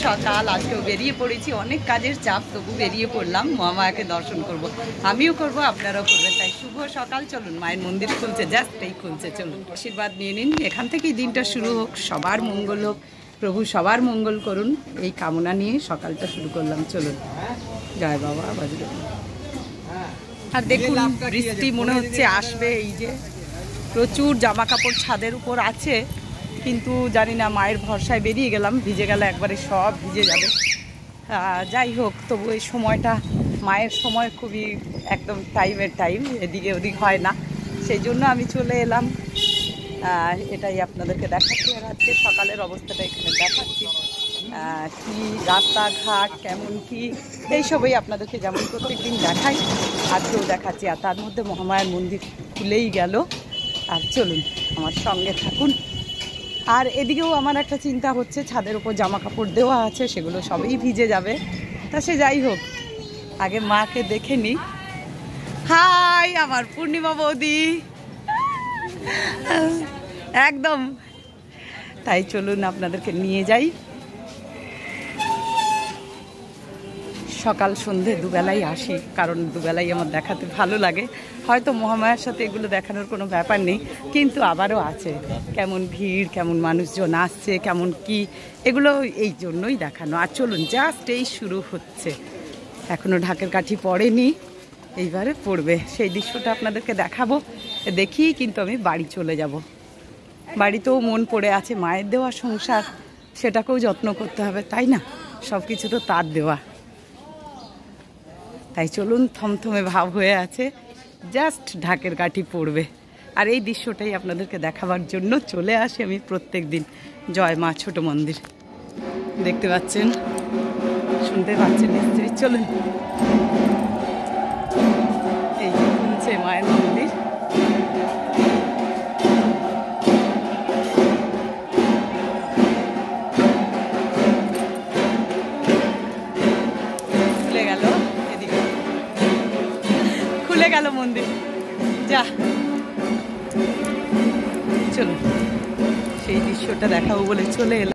সকাল। আজকেও বেরিয়ে পড়েছি, অনেক কাজের চাপ, তবু বেরিয়ে পড়লাম মহামায়াকে দর্শন করব। আমিও করব, আপনারাও করবেন। তাই শুভ সকাল। চলুন, মায়ের মন্দির খুলছে, জাস্ট এই খুলছে, চলুন আশীর্বাদ নিয়ে নিন। এখান থেকেই দিনটা শুরু হোক, সবার মঙ্গল হোক, প্রভু সবার মঙ্গল করুন, এই কামনা নিয়ে সকালটা শুরু করলাম। চলুন, জয় বাবা বজরং। আর দেখুন বৃষ্টি মনে হচ্ছে আসবে। এই যে প্রচুর জামা কাপড় ছাদের উপর আছে, কিন্তু জানি না, মায়ের ভরসায় বেরিয়ে গেলাম, ভিজে গেলে একবারে সব ভিজে যাবে। যাই হোক, তবু এই সময়টা মায়ের সময় খুবই একদম টাইম, এদিকে ওদিক হয় না, সেই জন্য আমি চলে এলাম। এটাই আপনাদেরকে দেখাচ্ছি। আর আজকে সকালের অবস্থাটা এখানে দেখাচ্ছি, কি রাস্তাঘাট কেমন কি, এইসবই আপনাদেরকে যেমন প্রত্যেক দিন দেখাই, আজকেও দেখাচ্ছি। আর তার মধ্যে মহামায়ার মন্দির খুলেই গেল। আর চলুন, আমার সঙ্গে থাকুন। আর এদিকেও আমার একটা চিন্তা হচ্ছে, ছাদের উপর জামা কাপড় দেওয়া আছে, সেগুলো সবই ভিজে যাবে। তা সে যাই হোক, আগে মাকে দেখে নিই। হাই আমার পূর্ণিমা বৌদি, একদম। তাই চলুন আপনাদেরকে নিয়ে যাই। সকাল সন্ধে দুবেলাই আসি, কারণ দুবেলাই আমার দেখাতে ভালো লাগে। হয়তো মহামায়ার সাথে এগুলো দেখানোর কোনো ব্যাপার নেই, কিন্তু আবারও আছে কেমন ভিড়, কেমন মানুষজন আসছে, কেমন কি, এগুলো এই জন্যই দেখানো। আর চলুন, জাস্ট এই শুরু হচ্ছে, এখনও ঢাকের কাঠি পড়েনি, এইবারে পড়বে। সেই দৃশ্যটা আপনাদেরকে দেখাবো। দেখি কিন্তু আমি বাড়ি চলে যাব। বাড়িতেও মন পড়ে আছে, মায়ের দেওয়া সংসার, সেটাকেও যত্ন করতে হবে, তাই না? সব কিছু তো তার দেওয়া। তাই চলুন, থমথমে ভাব হয়ে আছে, জাস্ট ঢাকের কাঠি পড়বে। আর এই দৃশ্যটাই আপনাদেরকে দেখাবার জন্য চলে আসি আমি প্রত্যেক দিন। জয় মা ছোট মন্দির, দেখতে পাচ্ছেন, শুনতে পাচ্ছেন নিশ্চয়ই। চলুন, এই যে খুলছে মায়ের মন্দির। খুলে গেল মন্দির, যা। চলুন, সেই দৃশ্যটা দেখাবো বলে চলে এলাম।